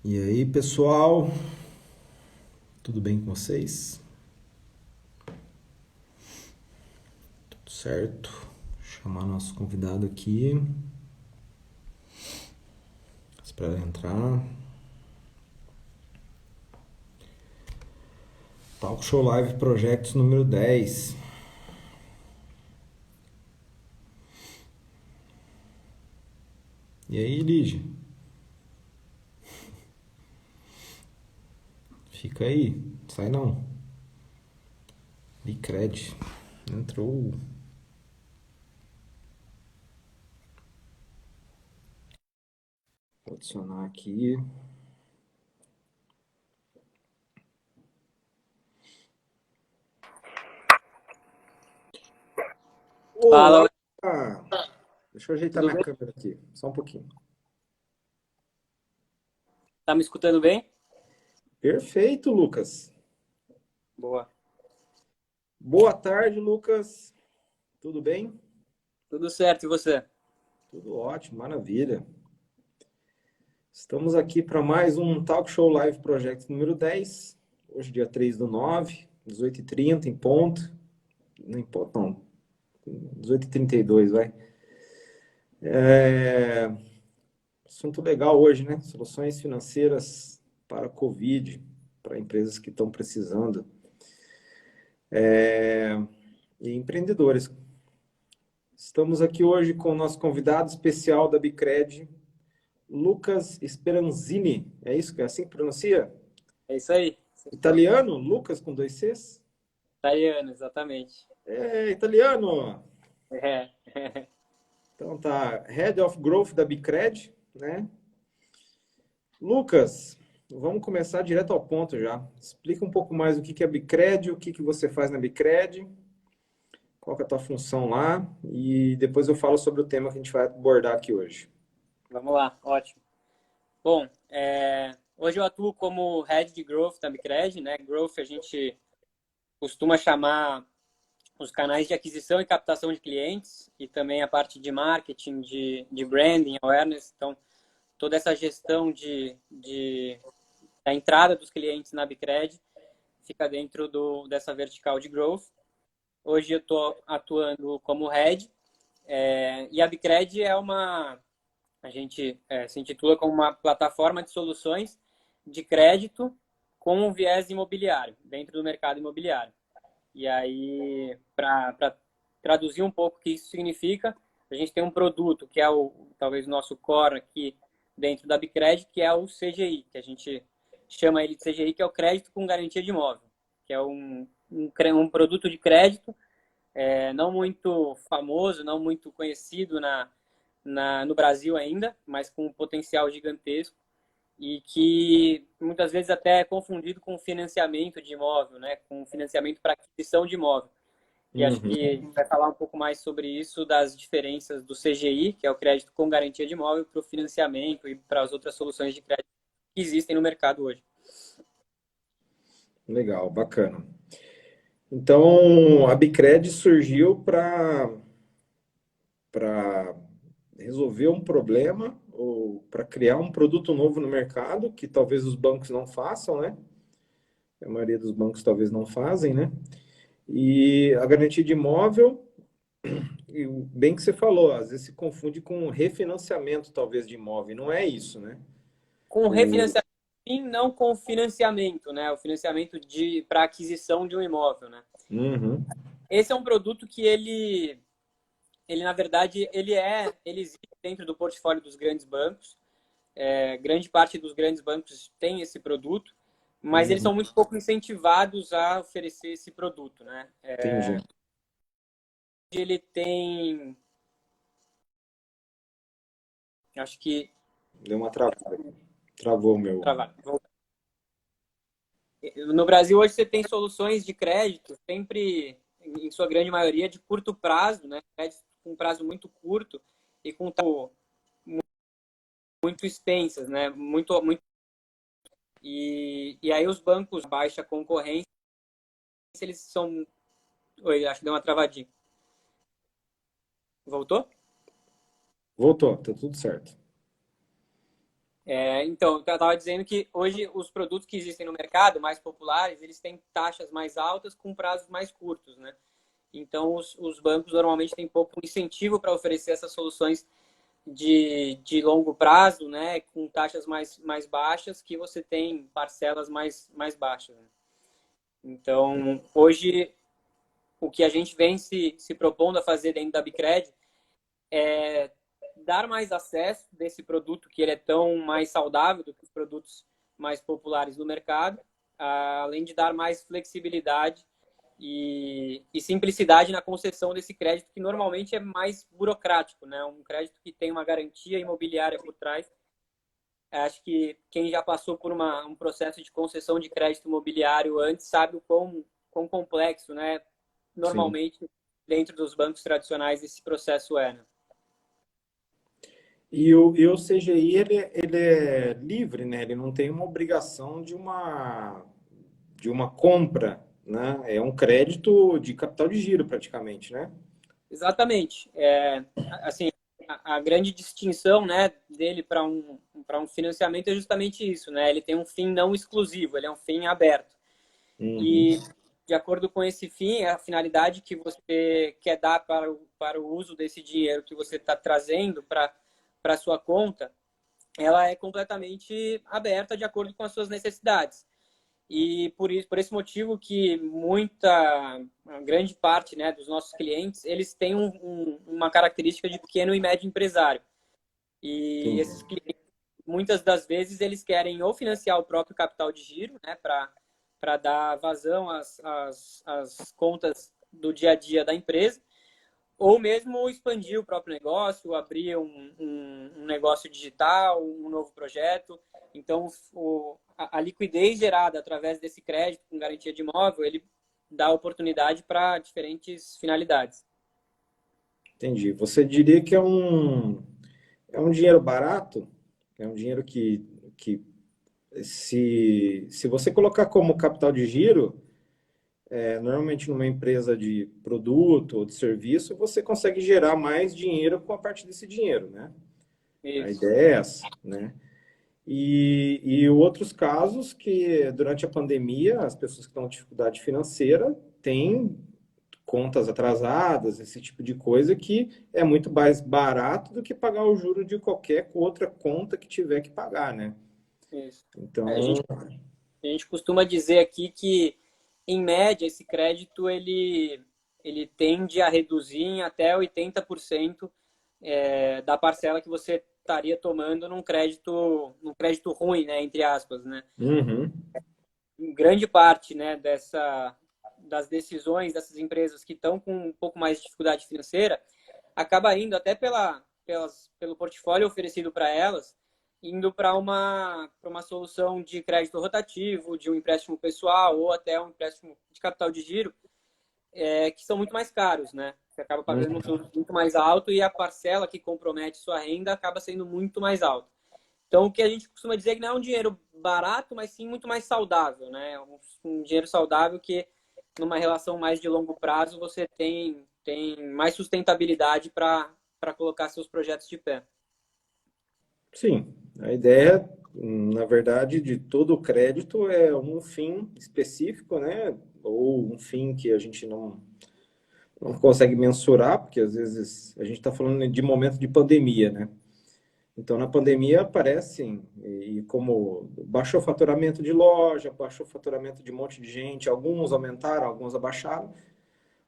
E aí, pessoal, tudo bem com vocês? Tudo certo? Vou chamar nosso convidado aqui. Esperar ele entrar. Talk Show Live Projects número 10. E aí, Lígia? Fica aí, sai não. Bicred. Entrou. Vou adicionar aqui. Fala, Olá! oi, Deixa eu ajeitar tudo minha bem? câmera aqui, só um pouquinho. Tá me escutando bem? Perfeito, Lucas. Boa. Boa tarde, Lucas. Tudo bem? Tudo certo, e você? Tudo ótimo, maravilha. Estamos aqui para mais um Talk Show Live Project número 10. Hoje, dia 3/9, 18h30, em ponto. Não em ponto, não. 18h32, vai. Assunto legal hoje, né? Soluções financeiras para a Covid, para empresas que estão precisando. E empreendedores. Estamos aqui hoje com o nosso convidado especial da Bicred, Lucas Speranzini. É isso? É assim que pronuncia? É isso aí. Acertou. Italiano? Lucas com dois Cs? Italiano, exatamente. É, italiano. É. Então tá, Head of Growth da Bicred, né? Lucas, vamos começar direto ao ponto já. Explica um pouco mais o que é a Bicred, o que você faz na Bicred, qual que é a tua função lá, e depois eu falo sobre o tema que a gente vai abordar aqui hoje. Vamos lá, ótimo. Bom, hoje eu atuo como Head de Growth da Bicred, né? Growth a gente costuma chamar os canais de aquisição e captação de clientes e também a parte de marketing, de branding, awareness. Então, toda essa gestão da entrada dos clientes na Bicred fica dentro dessa vertical de Growth. Hoje eu estou atuando como head, e a Bicred a gente se intitula como uma plataforma de soluções de crédito com um viés imobiliário, dentro do mercado imobiliário. E aí, para traduzir um pouco o que isso significa, a gente tem um produto que é talvez o nosso core aqui dentro da Bicred, que é o CGI, que a gente chama ele de CGI, que é o crédito com garantia de imóvel, que é um produto de crédito não muito famoso, não muito conhecido no Brasil ainda, mas com um potencial gigantesco e que muitas vezes até é confundido com financiamento de imóvel, né? Com financiamento para aquisição de imóvel. E acho Uhum. que a gente vai falar um pouco mais sobre isso, das diferenças do CGI, que é o crédito com garantia de imóvel, para o financiamento e para as outras soluções de crédito que existem no mercado hoje. Legal, bacana. Então, a Bicred surgiu para resolver um problema ou para criar um produto novo no mercado que talvez os bancos não façam, né? A maioria dos bancos talvez não fazem, né? E a garantia de imóvel, e bem que você falou, às vezes se confunde com refinanciamento talvez de imóvel, não é isso, né? Com O... refinanciamento, e não com financiamento, né? O financiamento para aquisição de um imóvel, né? Uhum. Esse é um produto que ele na verdade, ele existe dentro do portfólio dos grandes bancos. Grande parte dos grandes bancos tem esse produto, mas eles Uhum. são muito pouco incentivados a oferecer esse produto, né? Entendi. Ele tem, acho que, Deu uma travada. Travou o meu. no Brasil hoje você tem soluções de crédito, sempre, em sua grande maioria, de curto prazo, né? Crédito com um prazo muito curto e com muito extensas, né? E aí os bancos baixa concorrência, eles são... Oi, acho que deu uma travadinha. Voltou? Voltou, tá tudo certo. Então, eu estava dizendo que hoje os produtos que existem no mercado, mais populares, eles têm taxas mais altas com prazos mais curtos, né? Então, os bancos normalmente têm pouco incentivo para oferecer essas soluções de longo prazo, né? Com taxas mais baixas, que você tem parcelas mais baixas, né? Então, hoje, o que a gente vem se propondo a fazer dentro da Bicred é dar mais acesso desse produto, que ele é tão mais saudável do que os produtos mais populares do mercado, além de dar mais flexibilidade e simplicidade na concessão desse crédito, que normalmente é mais burocrático, né? Um crédito que tem uma garantia imobiliária por trás. Acho que quem já passou por um processo de concessão de crédito imobiliário antes sabe o quão complexo, né? Sim. Normalmente, dentro dos bancos tradicionais, esse processo é, né? E o CGI, ele é livre, né? Ele não tem uma obrigação de uma compra, né? É um crédito de capital de giro, praticamente, né? Exatamente. Assim, a grande distinção, né, dele para um financiamento é justamente isso, né? Ele tem um fim não exclusivo, ele é um fim aberto. Uhum. E, de acordo com esse fim, a finalidade que você quer dar para o uso desse dinheiro que você está trazendo para a sua conta, ela é completamente aberta de acordo com as suas necessidades. E por esse motivo que a grande parte, né, dos nossos clientes, eles têm uma característica de pequeno e médio empresário. E Entendi. esses clientes, muitas das vezes, eles querem ou financiar o próprio capital de giro, né, para dar vazão às contas do dia a dia da empresa, ou mesmo expandir o próprio negócio, abrir um negócio digital, um novo projeto. Então, a liquidez gerada através desse crédito com garantia de imóvel, ele dá oportunidade para diferentes finalidades. Entendi. Você diria que é um dinheiro barato? É um dinheiro que se você colocar como capital de giro, normalmente numa empresa de produto ou de serviço, você consegue gerar mais dinheiro com a parte desse dinheiro, né? A Isso. ideia é essa, né? E outros casos que durante a pandemia as pessoas que estão com dificuldade financeira têm contas atrasadas, esse tipo de coisa que é muito mais barato do que pagar o juro de qualquer outra conta que tiver que pagar, né? Isso. A Então, gente, a gente costuma dizer aqui que, em média, esse crédito ele tende a reduzir em até 80% da parcela que você estaria tomando num crédito ruim, né, entre aspas, né? uhum, Em grande parte, né, das decisões dessas empresas que estão com um pouco mais de dificuldade financeira, acaba indo até pelo portfólio oferecido para elas, indo para uma solução de crédito rotativo, de um empréstimo pessoal ou até um empréstimo de capital de giro, que são muito mais caros, né? Você acaba pagando um uhum. juros muito mais alto e a parcela que compromete sua renda acaba sendo muito mais alta. Então, o que a gente costuma dizer é que não é um dinheiro barato, mas sim muito mais saudável, né? Um dinheiro saudável que, numa relação mais de longo prazo, você tem mais sustentabilidade para colocar seus projetos de pé. Sim, a ideia, na verdade, de todo o crédito é um fim específico, né? Ou um fim que a gente não consegue mensurar, porque às vezes a gente está falando de momento de pandemia, né? Então, na pandemia aparecem, e como baixou o faturamento de loja, baixou o faturamento de um monte de gente, alguns aumentaram, alguns abaixaram,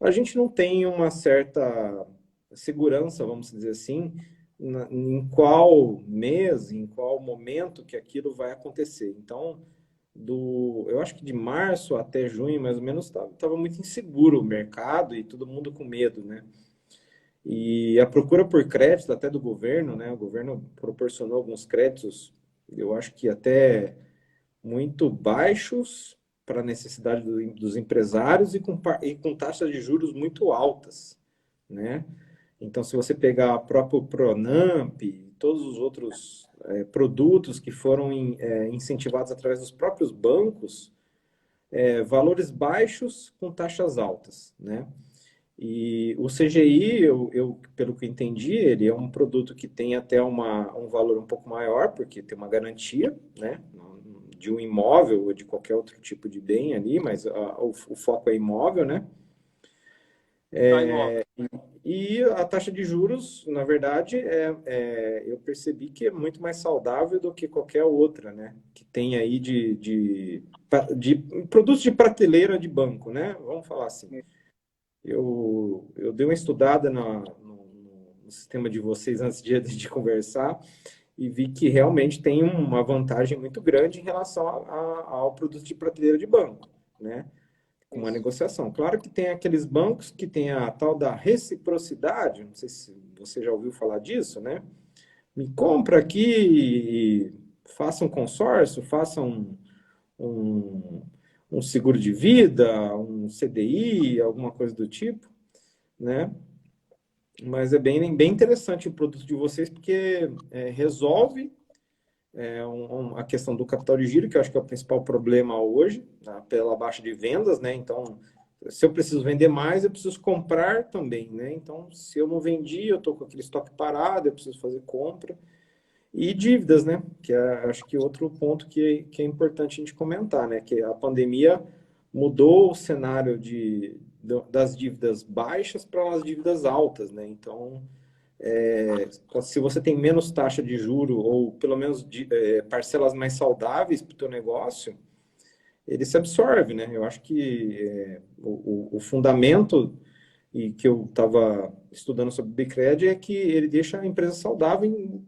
a gente não tem uma certa segurança, vamos dizer assim, em qual mês, em qual momento que aquilo vai acontecer. Então, eu acho que de março até junho, mais ou menos, estava muito inseguro o mercado e todo mundo com medo, né? E a procura por crédito, até do governo, né? O governo proporcionou alguns créditos, eu acho que até muito baixos para a necessidade dos empresários e com taxas de juros muito altas, né? Então, se você pegar a próprio Pronamp, todos os outros produtos que foram incentivados através dos próprios bancos, valores baixos com taxas altas, né? E o CGI, pelo que eu entendi, ele é um produto que tem até um valor um pouco maior, porque tem uma garantia, né, de um imóvel ou de qualquer outro tipo de bem ali, mas o foco é imóvel, né? Só imóvel. E a taxa de juros, na verdade, eu percebi que é muito mais saudável do que qualquer outra, né? Que tem aí de produtos de prateleira de banco, né? Vamos falar assim. Eu dei uma estudada no sistema de vocês antes de conversar e vi que realmente tem uma vantagem muito grande em relação ao produto de prateleira de banco, né? Com uma Isso. negociação. Claro que tem aqueles bancos que tem a tal da reciprocidade, não sei se você já ouviu falar disso, né? Me compra aqui e faça um consórcio, faça um, um seguro de vida, um CDI, alguma coisa do tipo, né? Mas é bem interessante o produto de vocês porque resolve a questão do capital de giro, que eu acho que é o principal problema hoje, né, pela baixa de vendas, né? Então, se eu preciso vender mais, eu preciso comprar também, né? Então, se eu não vendi, eu estou com aquele estoque parado, eu preciso fazer compra. E dívidas, né? Que acho que outro ponto que é importante a gente comentar, né? Que a pandemia mudou o cenário das dívidas baixas para as dívidas altas, né? Então, se você tem menos taxa de juro ou pelo menos parcelas mais saudáveis para o teu negócio, ele se absorve, né? Eu acho que o fundamento e que eu estava estudando sobre o Bicred é que ele deixa a empresa saudável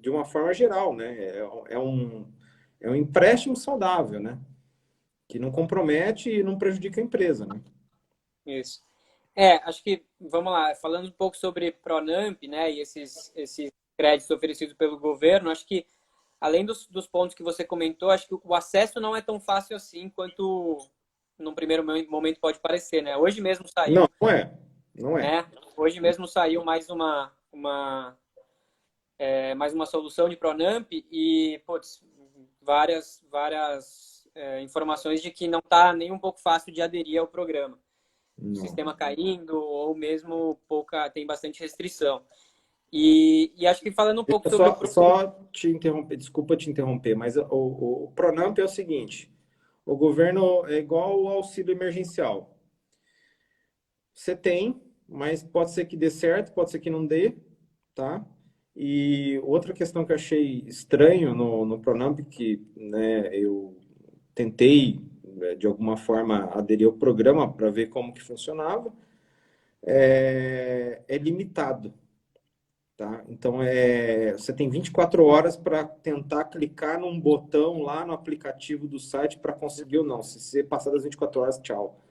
de uma forma geral, né? É um empréstimo saudável, né? Que não compromete e não prejudica a empresa, né? Isso. Acho que, vamos lá, falando um pouco sobre Pronamp, né, e esses créditos oferecidos pelo governo, acho que, além dos pontos que você comentou, acho que o acesso não é tão fácil assim quanto num primeiro momento pode parecer, né? Hoje mesmo Não, saiu, não é. Não é. né? Hoje mesmo saiu mais uma solução de Pronamp e, putz, várias informações de que não está nem um pouco fácil de aderir ao programa. O Não. sistema caindo ou mesmo tem bastante restrição. E acho que falando um pouco Deixa eu sobre o só te interromper, desculpa te interromper, mas o Pronamp é o seguinte: o governo é igual o auxílio emergencial. Você tem, mas pode ser que dê certo, pode ser que não dê, tá? E outra questão que eu achei estranho no Pronamp, que né, eu tentei, de alguma forma, aderir ao programa para ver como que funcionava, é limitado, tá? Então, você tem 24 horas para tentar clicar num botão lá no aplicativo do site para conseguir ou não. Se você passar das 24 horas, tchau.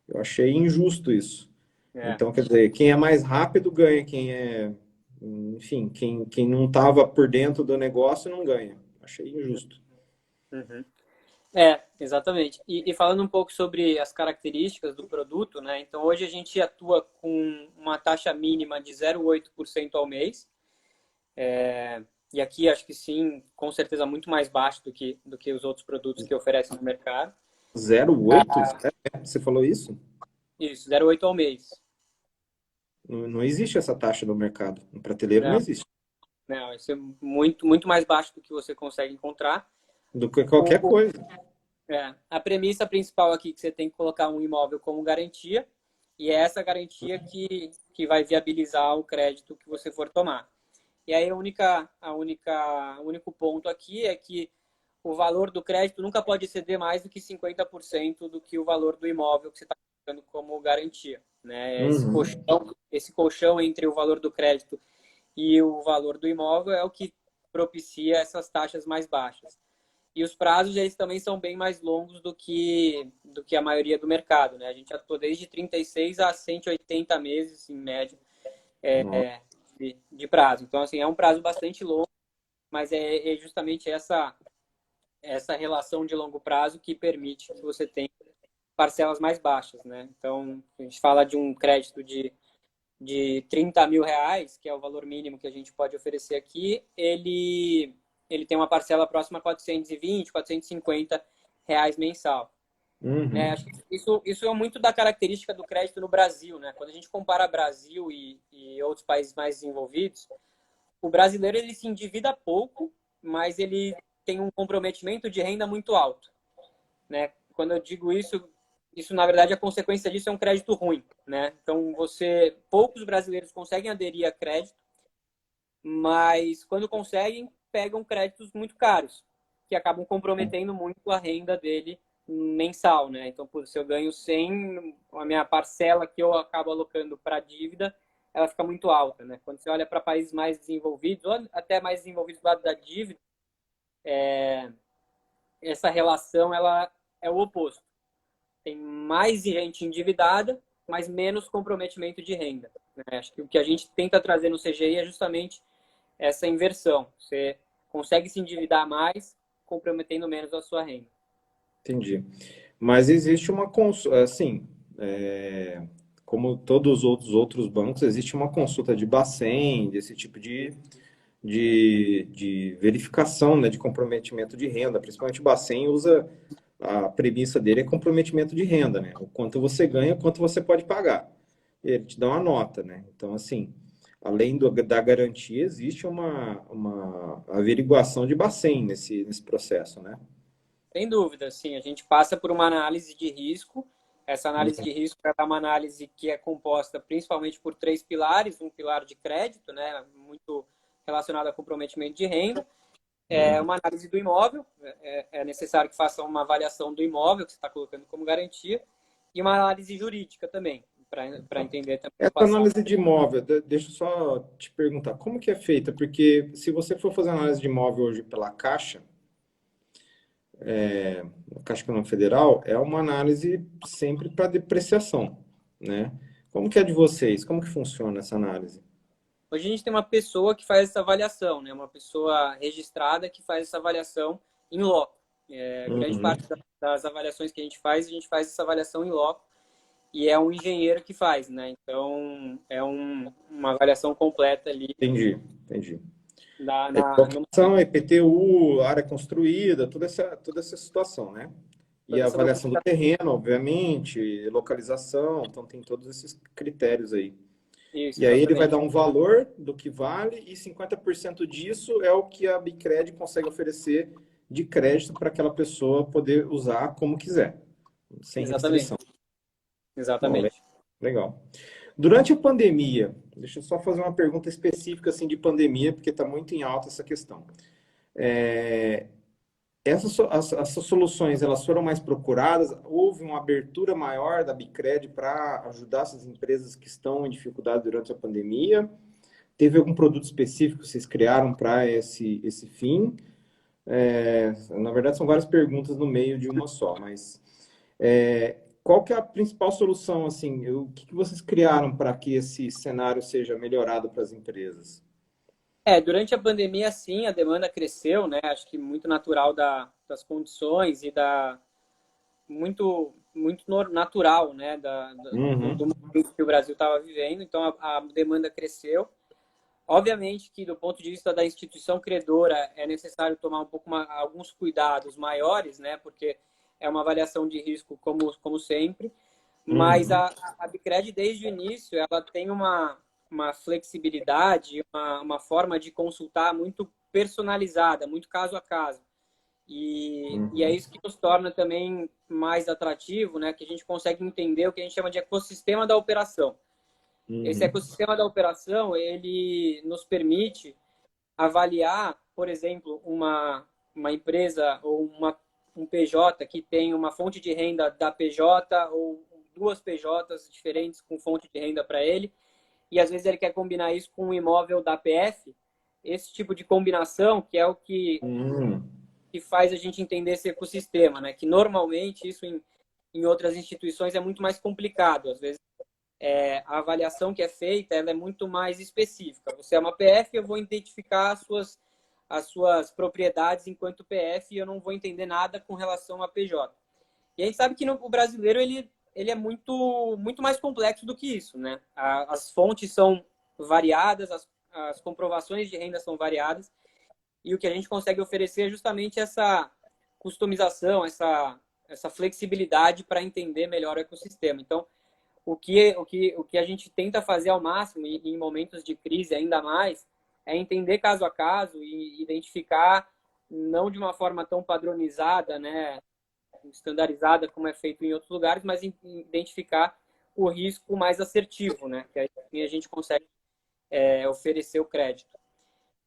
Eu achei injusto isso. é, Então, quer dizer, quem é mais rápido ganha, enfim, quem não estava por dentro do negócio não ganha. Achei injusto. uhum. Exatamente. E falando um pouco sobre as características do produto, né? Então, hoje a gente atua com uma taxa mínima de 0,8% ao mês. E aqui acho que sim, com certeza muito mais baixo do que os outros produtos que oferecem no mercado. 0,8? Você falou isso? Isso, 0,8 ao mês. Não, não existe essa taxa no mercado. No prateleiro não Não, existe. não, isso é muito mais baixo do que você consegue encontrar. Do que qualquer O, coisa. a premissa principal aqui é que você tem que colocar um imóvel como garantia, e é essa garantia que vai viabilizar o crédito que você for tomar. E aí o único ponto aqui é que o valor do crédito nunca pode exceder mais do que 50% do que o valor do imóvel que você está colocando como garantia. Né? Uhum. Esse colchão entre o valor do crédito e o valor do imóvel é o que propicia essas taxas mais baixas. E os prazos eles também são bem mais longos do que a maioria do mercado. Né? A gente atua desde 36 a 180 meses, em média, Nossa. de prazo. Então, assim, é um prazo bastante longo, mas é justamente essa relação de longo prazo que permite que você tenha parcelas mais baixas. Né? Então, a gente fala de um crédito de 30 mil reais, que é o valor mínimo que a gente pode oferecer aqui, ele tem uma parcela próxima a 420, 450 reais mensal. né? Uhum. Acho que isso é muito da característica do crédito no Brasil, né? Quando a gente compara Brasil e outros países mais desenvolvidos, o brasileiro ele se endivida pouco, mas ele tem um comprometimento de renda muito alto, né? Quando eu digo isso, isso na verdade a consequência disso é um crédito ruim, né? Então poucos brasileiros conseguem aderir a crédito, mas quando conseguem, pegam créditos muito caros, que acabam comprometendo muito a renda dele mensal, né? Então, se eu ganho 100, a minha parcela que eu acabo alocando para dívida, ela fica muito alta, né? Quando você olha para países mais desenvolvidos, ou até mais desenvolvidos do lado da dívida, essa relação ela é o oposto. Tem mais gente endividada, mas menos comprometimento de renda, né? Acho que o que a gente tenta trazer no CGI é justamente essa inversão. Você consegue se endividar mais, comprometendo menos a sua renda. Entendi. Mas existe uma assim, como todos os outros bancos, existe uma consulta de Bacen, desse tipo de verificação, né, de comprometimento de renda. Principalmente o Bacen usa, a premissa dele é comprometimento de renda, né? O quanto você ganha, o quanto você pode pagar. Ele te dá uma nota, né? Então, assim, além da garantia, existe uma averiguação de Bacen nesse processo, né? Sem dúvida, sim. A gente passa por uma análise de risco. Essa análise Uhum. de risco é uma análise que é composta principalmente por três pilares. Um pilar de crédito, né, muito relacionado a comprometimento de renda. É uma análise do imóvel. É necessário que faça uma avaliação do imóvel que você está colocando como garantia. E uma análise jurídica também, para entender também a Essa situação. análise de imóvel, deixa eu só te perguntar, como que é feita? Porque se você for fazer análise de imóvel hoje pela Caixa, a Caixa Econômica Federal, é uma análise sempre para depreciação, né? Como que é de vocês? Como que funciona essa análise? Hoje a gente tem uma pessoa que faz essa avaliação, né? Uma pessoa registrada que faz essa avaliação em loco. Grande Uhum, parte das avaliações que a gente faz essa avaliação em loco e é um engenheiro que faz, né? Então é uma avaliação completa ali entendi. na, É na, no locação, é IPTU, área construída, toda essa situação, né? E toda a essa avaliação do documentação. terreno, obviamente, localização, então tem todos esses critérios aí. Isso, E aí ele vai dar exatamente. um valor do que vale e 50% disso é o que a Bicred consegue oferecer de crédito para aquela pessoa poder usar como quiser, sem Exatamente. restrição. Bom, Exatamente. legal. Durante a pandemia, deixa eu só fazer uma pergunta específica assim de pandemia, porque está muito em alta essa questão. É, essas soluções elas foram mais procuradas? Houve uma abertura maior da Bicred para ajudar essas empresas que estão em dificuldade durante a pandemia? Teve algum produto específico que vocês criaram para esse fim? Na verdade, são várias perguntas no meio de uma só, mas qual que é a principal solução, assim, o que vocês criaram para que esse cenário seja melhorado para as empresas? Durante a pandemia, sim, a demanda cresceu, né? Acho que muito natural das condições e muito natural, né, do Uhum, momento que o Brasil estava vivendo. Então, a demanda cresceu. Obviamente que, do ponto de vista da instituição credora, é necessário tomar alguns cuidados maiores, né, porque é uma avaliação de risco, como sempre. Mas uhum, a Bicred, desde o início, ela tem uma flexibilidade, uma forma de consultar muito personalizada, muito caso a caso. E é uhum, isso que nos torna também mais atrativo, né? Que a gente consegue entender o que a gente chama de ecossistema da operação. Esse uhum, ecossistema da operação, ele nos permite avaliar, por exemplo, uma empresa ou um PJ que tem uma fonte de renda da PJ ou duas PJs diferentes com fonte de renda para ele, e às vezes ele quer combinar isso com um imóvel da PF. Esse tipo de combinação que é o uhum, que faz a gente entender esse ecossistema, né? Que normalmente isso em outras instituições é muito mais complicado. Às vezes a avaliação que é feita ela é muito mais específica. Você é uma PF, eu vou identificar as suas propriedades enquanto PF e eu não vou entender nada com relação a PJ. E a gente sabe que o brasileiro ele é muito mais complexo do que isso, né? As fontes são variadas, as comprovações de renda são variadas e o que a gente consegue oferecer é justamente essa customização, essa flexibilidade para entender melhor o ecossistema. Então, o que a gente tenta fazer ao máximo, e em momentos de crise ainda mais, é entender caso a caso e identificar, não de uma forma tão padronizada, né, estandarizada como é feito em outros lugares, mas identificar o risco mais assertivo, né, que aí a gente consegue oferecer o crédito.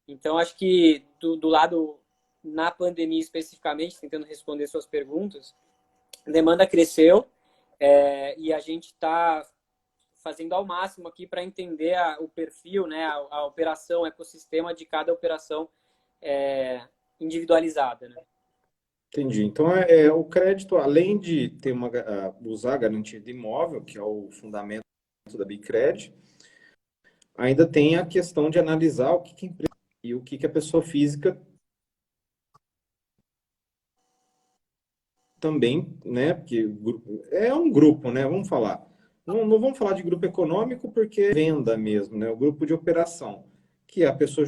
Então, acho que do lado, na pandemia especificamente, tentando responder suas perguntas, a demanda cresceu e a gente está fazendo ao máximo aqui para entender o perfil, né, a operação, o ecossistema de cada operação individualizada, né? Entendi. Então, o crédito, além de ter usar a garantia de imóvel, que é o fundamento da Bicred, ainda tem a questão de analisar o que a empresa e o que a pessoa física também, né? Porque é um grupo, né? Vamos falar. Não vamos falar de grupo econômico porque é venda mesmo, né? O grupo de operação, que é a pessoa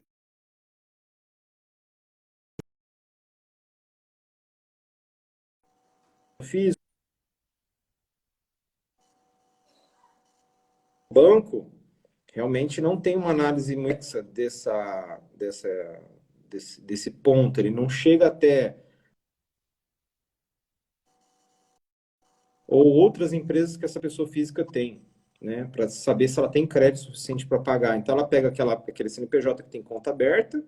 física, o banco, realmente não tem uma análise muito desse ponto. Ele não chega até ou outras empresas que essa pessoa física tem, né, para saber se ela tem crédito suficiente para pagar. Então, ela pega aquele CNPJ que tem conta aberta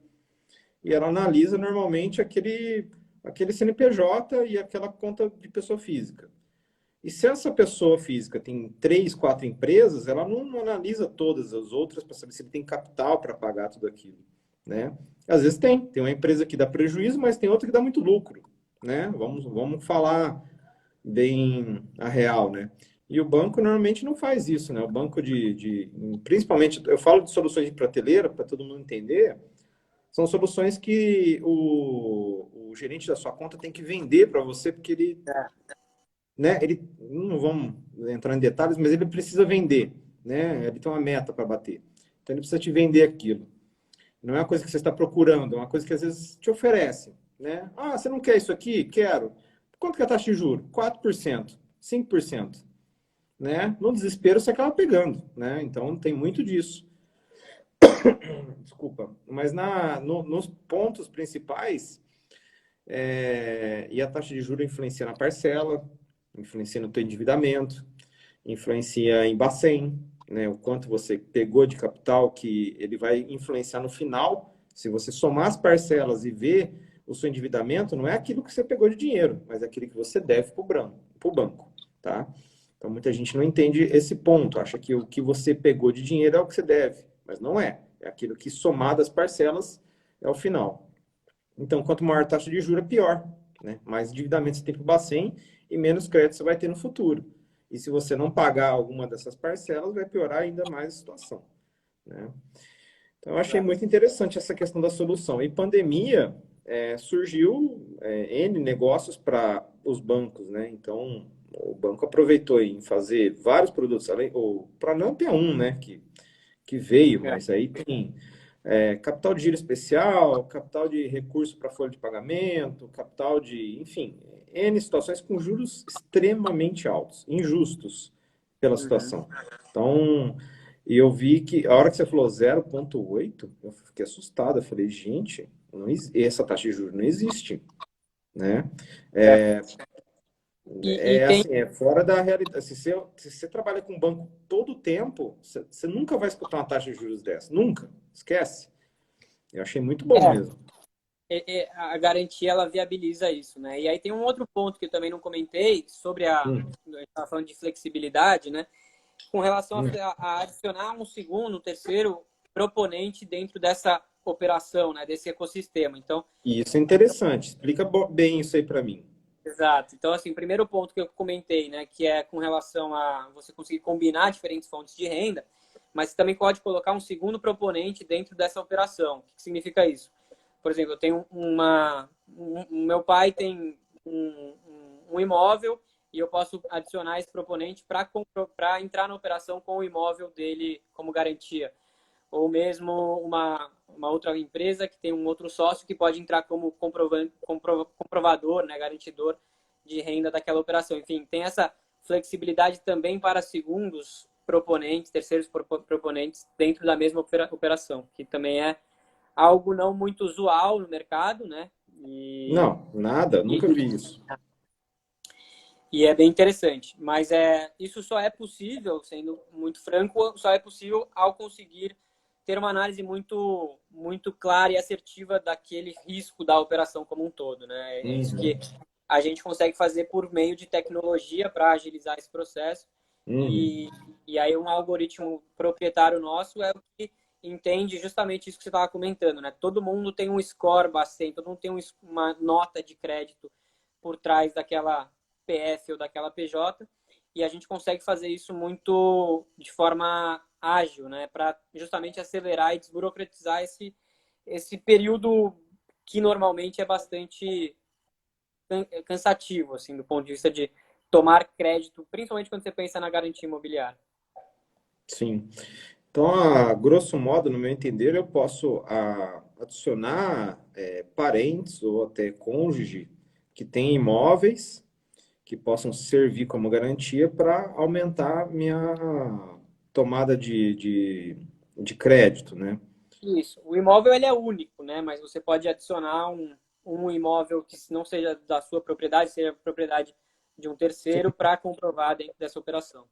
e ela analisa normalmente aquele CNPJ e aquela conta de pessoa física. E se essa pessoa física tem 3, 4 empresas, ela não analisa todas as outras para saber se ele tem capital para pagar tudo aquilo, né? Às vezes tem uma empresa que dá prejuízo, mas tem outra que dá muito lucro, né? Vamos falar bem a real, né? E o banco normalmente não faz isso, né? O banco principalmente, eu falo de soluções de prateleira para todo mundo entender, são soluções que o gerente da sua conta tem que vender para você, porque ele, né? Ele não vamos entrar em detalhes, mas ele precisa vender, né? Ele tem uma meta para bater, então ele precisa te vender aquilo. Não é uma coisa que você está procurando, é uma coisa que às vezes te oferece, né? Ah, você não quer isso aqui? Quero. Quanto que é a taxa de juros? 4%, 5%, né? No desespero você acaba pegando, né? Então tem muito disso. Desculpa. Mas nos pontos principais, e a taxa de juros influencia na parcela, influencia no teu endividamento, influencia em Bacen, né? O quanto você pegou de capital, que ele vai influenciar no final. Se você somar as parcelas e ver o seu endividamento, não é aquilo que você pegou de dinheiro, mas é aquilo que você deve para o banco, tá? Então, muita gente não entende esse ponto, acha que o que você pegou de dinheiro é o que você deve, mas não é. É aquilo que, somado as parcelas, é o final. Então, quanto maior a taxa de juros, pior, né? Mais endividamento você tem para o Bacen e menos crédito você vai ter no futuro. E se você não pagar alguma dessas parcelas, vai piorar ainda mais a situação, né? Então, eu achei muito interessante essa questão da solução. E pandemia, surgiu N negócios para os bancos, né? Então, o banco aproveitou em fazer vários produtos, além, ou para não ter um, né? Que veio, mas aí tem capital de giro especial, capital de recurso para folha de pagamento, capital de, enfim, N situações com juros extremamente altos, injustos pela situação. Então, e eu vi que a hora que você falou 0,8, eu fiquei assustado. Eu falei, gente, essa taxa de juros não existe, né? E tem, Assim, é fora da realidade. Se você trabalha com banco todo o tempo, você nunca vai escutar uma taxa de juros dessa. Nunca. Esquece. Eu achei muito bom mesmo. a garantia ela viabiliza isso, né? E aí tem um outro ponto que eu também não comentei sobre a gente estava falando de flexibilidade, né? Com relação a adicionar um segundo, um terceiro proponente dentro dessa operação, né? Desse ecossistema. Então, E isso é interessante. Explica bem isso aí para mim. exato. Então, assim, primeiro ponto que eu comentei, né? Que é com relação a você conseguir combinar diferentes fontes de renda, mas você também pode colocar um segundo proponente dentro dessa operação. O que significa isso? Por exemplo, eu tenho meu pai tem um imóvel e eu posso adicionar esse proponente para entrar na operação com o imóvel dele como garantia. Ou mesmo uma outra empresa que tem um outro sócio que pode entrar como comprovador, né, garantidor de renda daquela operação. Enfim, tem essa flexibilidade também para segundos proponentes, terceiros proponentes dentro da mesma operação, que também é algo não muito usual no mercado, né? Não, nada, nunca vi isso. E é bem interessante. Mas isso só é possível, sendo muito franco, só é possível ao conseguir ter uma análise muito, muito clara e assertiva daquele risco da operação como um todo, né? É isso que a gente consegue fazer por meio de tecnologia para agilizar esse processo. E aí um algoritmo proprietário nosso é o que entende justamente isso que você estava comentando, né? Todo mundo tem um score bastante, todo mundo tem uma nota de crédito por trás daquela PF ou daquela PJ, e a gente consegue fazer isso muito de forma ágil, né? Para justamente acelerar e desburocratizar esse período que normalmente é bastante cansativo, assim, do ponto de vista de tomar crédito, principalmente quando você pensa na garantia imobiliária. Sim. Então, a grosso modo, no meu entender, eu posso adicionar parentes ou até cônjuge que têm imóveis que possam servir como garantia para aumentar minha tomada de crédito, né? Isso. O imóvel ele é único, né? Mas você pode adicionar um imóvel que não seja da sua propriedade, seja propriedade de um terceiro para comprovar dentro dessa operação.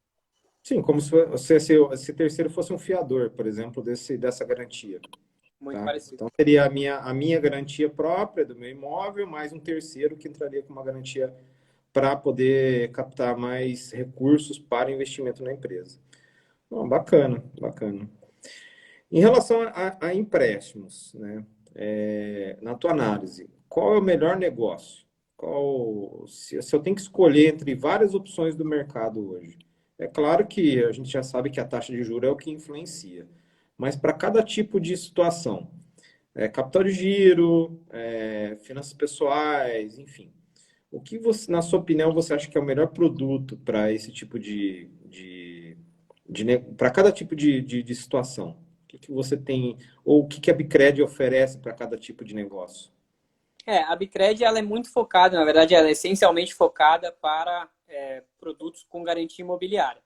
Sim, como se esse terceiro fosse um fiador, por exemplo, dessa garantia. Muito Tá? parecido. Então, seria a minha garantia própria do meu imóvel, mais um terceiro que entraria com uma garantia para poder captar mais recursos para investimento na empresa. Bom, bacana, bacana. Em relação a empréstimos, né? Na tua análise, qual é o melhor negócio? Se eu tenho que escolher entre várias opções do mercado hoje, é claro que a gente já sabe que a taxa de juros é o que influencia, mas para cada tipo de situação, capital de giro, finanças pessoais, enfim, o que você, na sua opinião, você acha que é o melhor produto para esse tipo para cada tipo de situação? O que você tem, ou o que a Bicred oferece para cada tipo de negócio? A Bicred ela é muito focada, na verdade, ela é essencialmente focada para produtos com garantia imobiliária.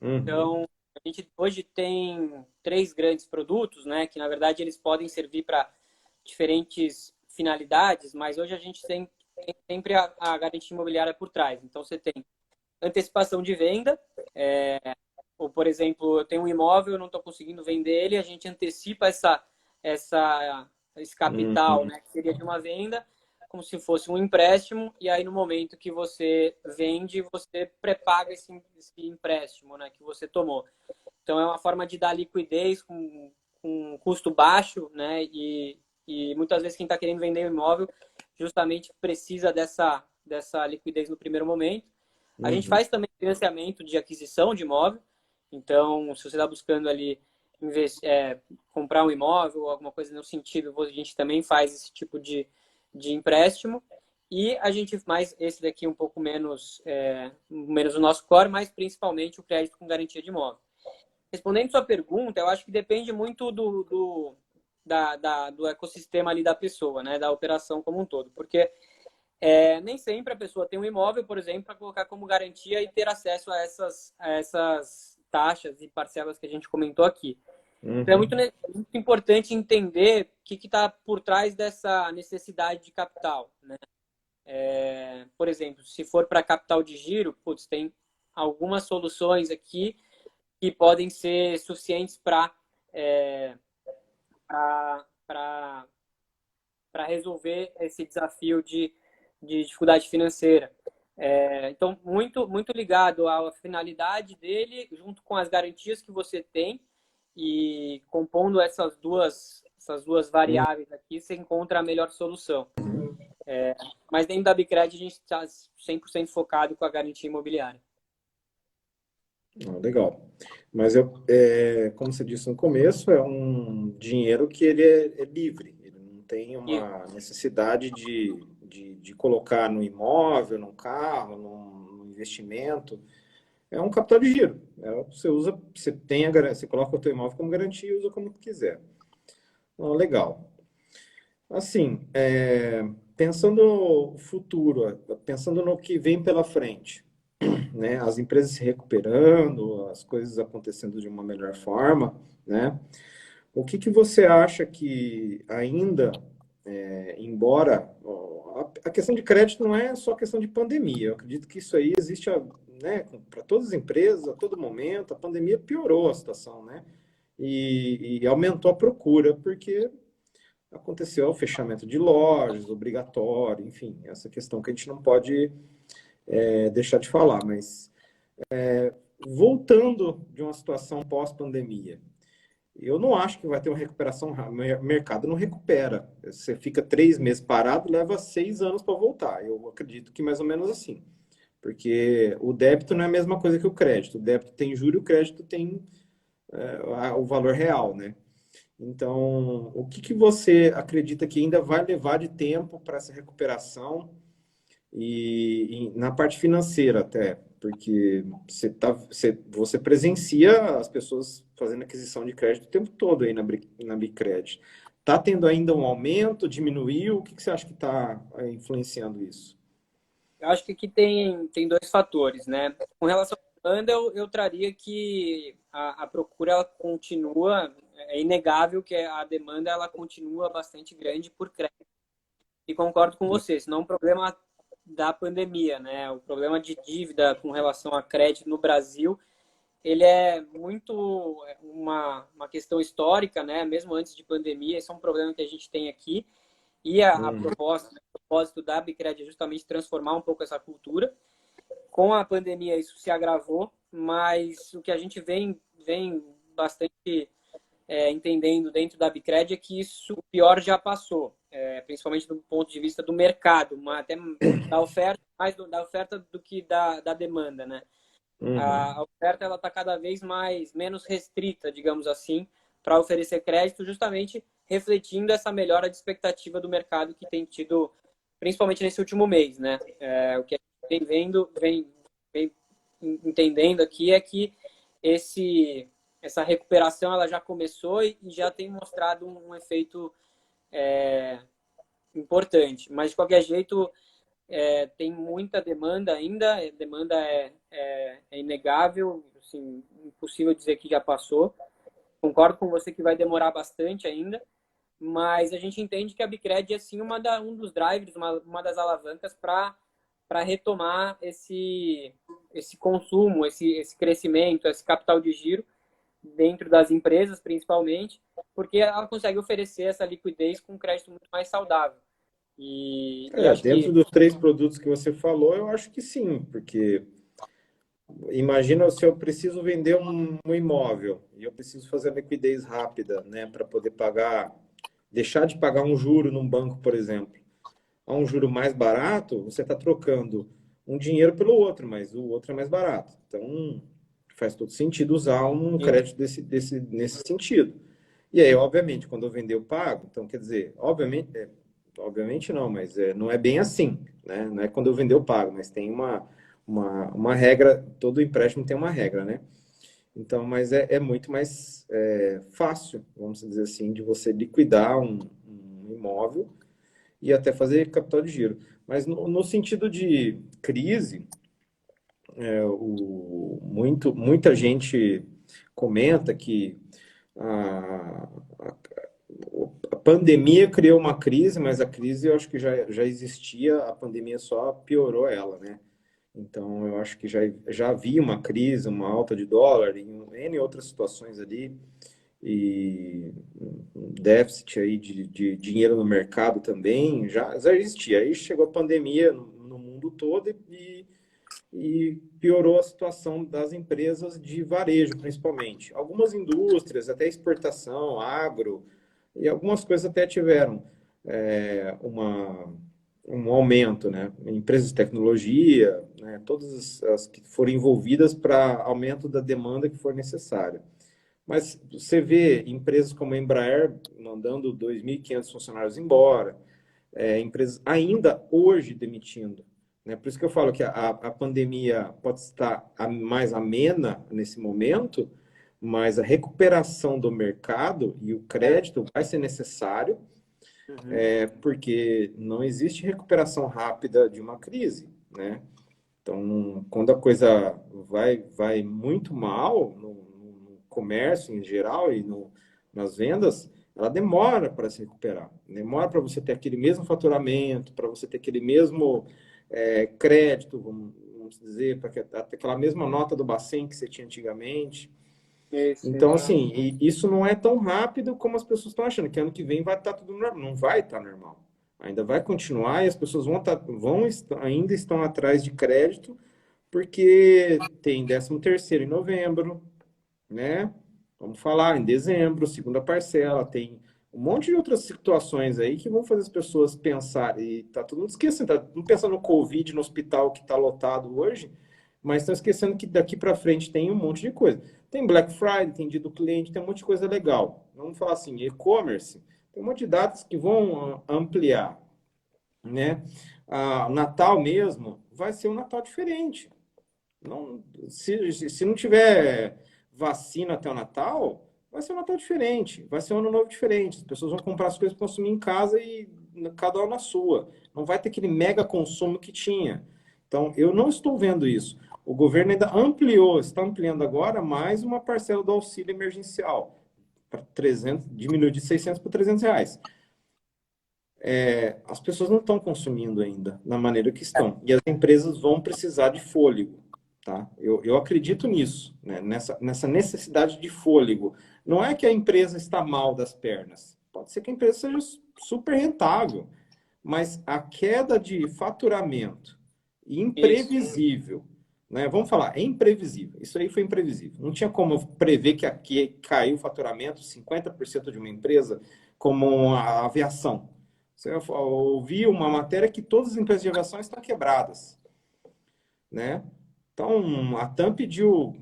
Uhum, Então, a gente hoje tem 3 grandes produtos, né? Que na verdade eles podem servir para diferentes finalidades, mas hoje a gente tem sempre a garantia imobiliária por trás. Então, você tem antecipação de venda, ou por exemplo, eu tenho um imóvel, eu não estou conseguindo vender ele, a gente antecipa esse capital, uhum, né, que seria de uma venda, como se fosse um empréstimo, e aí no momento que você vende, você pré-paga esse empréstimo, né, que você tomou. Então é uma forma de dar liquidez com um custo baixo, né, e muitas vezes quem está querendo vender um imóvel justamente precisa dessa liquidez no primeiro momento. A gente uhum. faz também financiamento de aquisição de imóvel. Então, se você está buscando ali comprar um imóvel ou alguma coisa no sentido, a gente também faz esse tipo de empréstimo. E a gente mais esse daqui um pouco menos o nosso core, mas principalmente o crédito com garantia de imóvel. Respondendo sua pergunta, eu acho que depende muito do ecossistema ali da pessoa, né, da operação como um todo, porque nem sempre a pessoa tem um imóvel, por exemplo, para colocar como garantia e ter acesso a essas taxas e parcelas que a gente comentou aqui. Então é Uhum, muito importante entender o que está por trás dessa necessidade de capital, né? Por exemplo, se for para capital de giro, putz, tem algumas soluções aqui que podem ser suficientes para resolver esse desafio de dificuldade financeira. Então, muito, muito ligado à finalidade dele, junto com as garantias que você tem, e compondo essas duas uhum. variáveis aqui, você encontra a melhor solução. Mas dentro da Bicred, a gente está 100% focado com a garantia imobiliária. Ah, legal. Mas como você disse no começo, é um dinheiro que ele é livre. Ele não tem E uma necessidade de colocar no imóvel, num carro, num investimento. É um capital de giro. Você usa, você coloca o teu imóvel como garantia e usa como quiser. Legal. Assim, pensando no futuro, pensando no que vem pela frente, né? As empresas se recuperando, as coisas acontecendo de uma melhor forma, né? O que que você acha que ainda, embora a questão de crédito não é só questão de pandemia, eu acredito que isso aí existe, né, para todas as empresas, a todo momento, a pandemia piorou a situação, né? E aumentou a procura, porque aconteceu o fechamento de lojas, obrigatório, enfim, essa questão que a gente não pode deixar de falar, mas voltando de uma situação pós-pandemia, eu não acho que vai ter uma recuperação rápida. O mercado não recupera. Você fica 3 meses parado, leva 6 anos para voltar. Eu acredito que mais ou menos assim. Porque o débito não é a mesma coisa que o crédito. O débito tem juro e o crédito tem o valor real, né? Então, o que que você acredita que ainda vai levar de tempo para essa recuperação e na parte financeira até, porque você presencia as pessoas fazendo aquisição de crédito o tempo todo aí na Bicred. Está tendo ainda um aumento, diminuiu? O que que você acha que está influenciando isso? Eu acho que aqui tem dois fatores, né? Com relação à demanda, eu traria que a procura ela continua, é inegável que a demanda ela continua bastante grande por crédito. E concordo com você, isso não é um problema da pandemia, né? O problema de dívida com relação a crédito no Brasil, ele é muito uma questão histórica, né? Mesmo antes de pandemia, esse é um problema que a gente tem aqui. E a proposta, né, o propósito da Bicred é justamente transformar um pouco essa cultura. Com a pandemia isso se agravou, mas o que a gente vem bastante entendendo dentro da Bicred é que isso, o pior já passou, principalmente do ponto de vista do mercado, até da oferta, mais da oferta do que da demanda, né? A oferta ela está cada vez menos restrita, digamos assim, para oferecer crédito, justamente refletindo essa melhora de expectativa do mercado que tem tido, principalmente nesse último mês, né? O que a gente vem entendendo aqui é que essa recuperação ela já começou e já tem mostrado um efeito importante. Mas, de qualquer jeito, tem muita demanda ainda, a demanda é inegável, assim, impossível dizer que já passou. Concordo com você que vai demorar bastante ainda, mas a gente entende que a Bicred é sim um dos drivers, uma das alavancas para retomar esse consumo, esse crescimento, esse capital de giro dentro das empresas, principalmente, porque ela consegue oferecer essa liquidez com um crédito muito mais saudável. E acho Dentro que dos 3 produtos que você falou, eu acho que sim, porque imagina se eu preciso vender um imóvel e eu preciso fazer a liquidez rápida, né, para poder pagar, deixar de pagar um juro num banco, por exemplo. A um juro mais barato, você está trocando um dinheiro pelo outro, mas o outro é mais barato. Então, faz todo sentido usar um crédito nesse sentido. E aí, obviamente, quando eu vender, eu pago. Então, quer dizer, obviamente não, mas não é bem assim, né? Não é quando eu vender, eu pago, mas tem uma regra, todo empréstimo tem uma regra, né? Então, mas é muito mais fácil, vamos dizer assim, de você liquidar um imóvel e até fazer capital de giro. Mas no sentido de crise, muita gente comenta que a, a, a pandemia criou uma crise, mas a crise eu acho que já existia, a pandemia só piorou ela, né? Então eu acho que já havia uma crise, uma alta de dólar, em N outras situações ali, e um déficit aí de dinheiro no mercado também já existia. Aí chegou a pandemia no mundo todo e piorou a situação das empresas de varejo, principalmente. Algumas indústrias, até exportação, agro, e algumas coisas até tiveram um aumento, né? Empresas de tecnologia, né? Todas as que foram envolvidas para aumento da demanda que for necessário. Mas você vê empresas como a Embraer mandando 2.500 funcionários embora, empresas ainda hoje demitindo. Né? Por isso que eu falo que a pandemia pode estar mais amena nesse momento, mas a recuperação do mercado e o crédito vai ser necessário. Uhum. porque não existe recuperação rápida de uma crise, né? Então, quando a coisa vai muito mal no comércio em geral e nas vendas, ela demora para se recuperar. Demora para você ter aquele mesmo faturamento, para você ter aquele mesmo crédito, vamos dizer, para aquela mesma nota do Bacen que você tinha antigamente. Isso, Então, exato. assim, isso não é tão rápido como as pessoas estão achando, que ano que vem vai estar tudo normal. Não vai estar normal. Ainda vai continuar e as pessoas ainda estão atrás de crédito, porque tem 13º em novembro, né? Vamos falar em dezembro, segunda parcela, tem um monte de outras situações aí que vão fazer as pessoas pensar, e tá todo mundo esquecendo, tá não pensando no Covid, no hospital que está lotado hoje, mas estão esquecendo que daqui para frente tem um monte de coisa. Tem Black Friday, tem Dia do Cliente, tem um monte de coisa legal. Vamos falar assim, e-commerce, tem um monte de datas que vão ampliar, né? O Natal mesmo vai ser um Natal diferente. Não, se não tiver vacina até o Natal, vai ser um Natal diferente, vai ser um ano novo diferente. As pessoas vão comprar as coisas para consumir em casa e cada um na sua. Não vai ter aquele mega consumo que tinha. Então, eu não estou vendo isso. O governo ainda ampliou, está ampliando agora mais uma parcela do auxílio emergencial para 300, diminuiu de 600 para R$ 300. As pessoas não estão consumindo ainda na maneira que estão. E as empresas vão precisar de fôlego. Tá? Eu acredito nisso, né? Nessa necessidade de fôlego. Não é que a empresa está mal das pernas. Pode ser que a empresa seja super rentável, mas a queda de faturamento Isso. imprevisível, né? Vamos falar, é imprevisível. Isso aí foi imprevisível. Não tinha como prever que aqui caiu o faturamento 50% de uma empresa como a aviação. Você ouviu uma matéria que todas as empresas de aviação estão quebradas, né? Então, a TAM pediu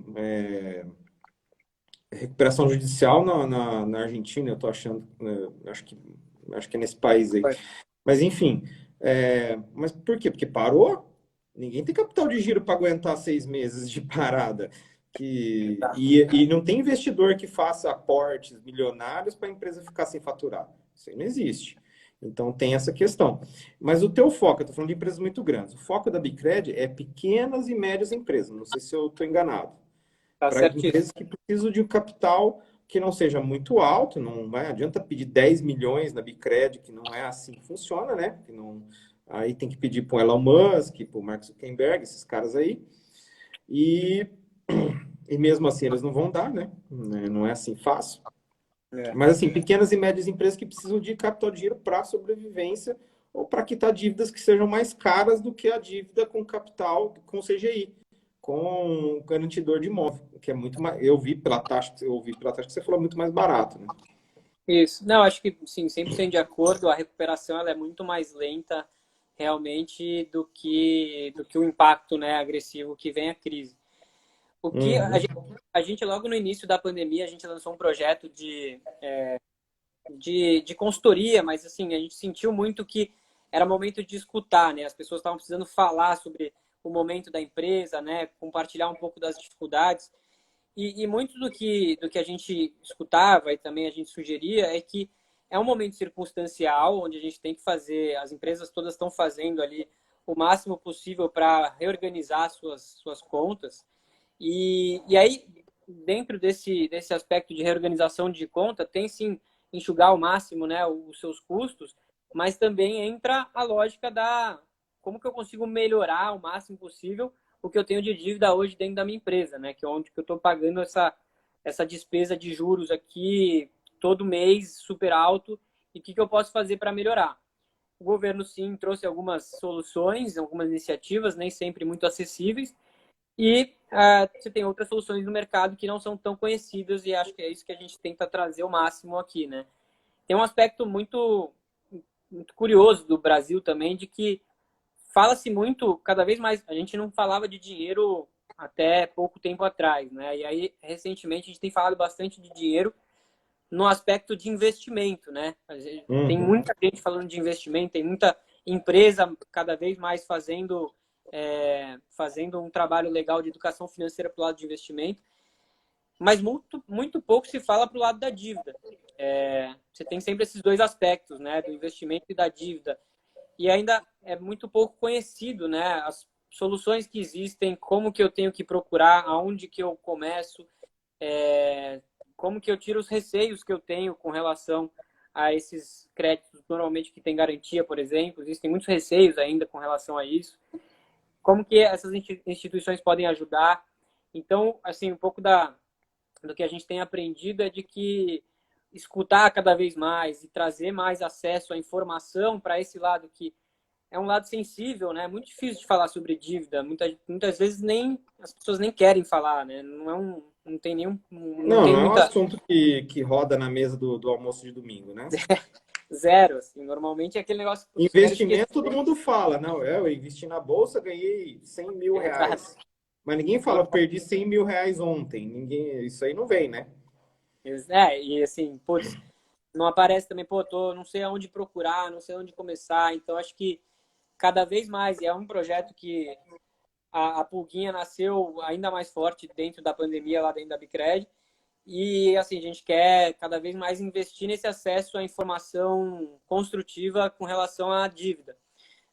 recuperação judicial na Argentina, eu estou achando, acho que é nesse país aí. Foi. Mas, enfim, mas por quê? Porque parou? Ninguém tem capital de giro para aguentar 6 meses de parada. E não tem investidor que faça aportes milionários para a empresa ficar sem faturar. Isso aí não existe. Então tem essa questão. Mas o teu foco, eu estou falando de empresas muito grandes. O foco da Bicred é pequenas e médias empresas. Não sei se eu estou enganado. Tá Para certíssimo. empresas que precisam de um capital que não seja muito alto, não vai, adianta pedir 10 milhões na Bicred, que não é assim que funciona, né? Que não, aí tem que pedir para o Elon Musk, para o Mark Zuckerberg, esses caras aí. E, e mesmo assim eles não vão dar, né? Não é assim fácil. É. Mas assim, pequenas e médias empresas que precisam de capital de giro para sobrevivência ou para quitar dívidas que sejam mais caras do que a dívida com capital, com CGI, com garantidor de imóvel, que é muito mais. Eu ouvi pela taxa que você falou, muito mais barato, né? Isso. Não, acho que sim, 100% de acordo. A recuperação ela é muito mais lenta realmente do que o impacto, né, agressivo que vem a crise. O que Uhum. a gente logo no início da pandemia, a gente lançou um projeto de consultoria, mas assim, a gente sentiu muito que era momento de escutar, né? As pessoas estavam precisando falar sobre o momento da empresa, né? Compartilhar um pouco das dificuldades. E muito do que a gente escutava e também a gente sugeria é que é um momento circunstancial onde a gente tem que fazer, as empresas todas estão fazendo ali o máximo possível para reorganizar suas contas. E aí, dentro desse aspecto de reorganização de conta, tem sim enxugar ao máximo, né, os seus custos, mas também entra a lógica da como que eu consigo melhorar o máximo possível o que eu tenho de dívida hoje dentro da minha empresa, né, que é onde que eu estou pagando essa despesa de juros aqui todo mês super alto e o que eu posso fazer para melhorar. O governo sim trouxe algumas soluções, algumas iniciativas, nem sempre muito acessíveis, e você tem outras soluções no mercado que não são tão conhecidas e acho que é isso que a gente tenta trazer o máximo aqui, né? Tem um aspecto muito curioso do Brasil também, de que fala-se muito, cada vez mais, a gente não falava de dinheiro até pouco tempo atrás, né? E aí, recentemente, a gente tem falado bastante de dinheiro no aspecto de investimento, né? Tem Uhum. muita gente falando de investimento, tem muita empresa cada vez mais fazendo um trabalho legal de educação financeira para o lado de investimento. mas muito pouco se fala para o lado da dívida. Você tem sempre esses dois aspectos, né, do investimento e da dívida. E ainda é muito pouco conhecido, né, as soluções que existem, como que eu tenho que procurar, aonde que eu começo, como que eu tiro os receios que eu tenho com relação a esses créditos, normalmente que tem garantia, por exemplo. Existem muitos receios ainda com relação a isso. Como que essas instituições podem ajudar? Então, assim, um pouco do que a gente tem aprendido é de que escutar cada vez mais e trazer mais acesso à informação para esse lado que é um lado sensível, né? Muito difícil de falar sobre dívida. Muitas vezes nem as pessoas nem querem falar, né? Não tem nenhum, não Não, tem não é um muita assunto que roda na mesa do almoço de domingo, né? zero, assim. Normalmente é aquele negócio que você quer Investimento, todo esquecer. mundo fala, não, eu investi na bolsa, ganhei 100 mil Exato. reais. Mas ninguém fala, eu perdi 100 mil reais ontem. Ninguém, isso aí não vem, né? E assim, putz, não aparece também, pô, não sei aonde procurar, não sei onde começar. Então, acho que cada vez mais, e é um projeto que a Pulguinha nasceu ainda mais forte dentro da pandemia, lá dentro da Bicred. E, assim, a gente quer cada vez mais investir nesse acesso à informação construtiva com relação à dívida,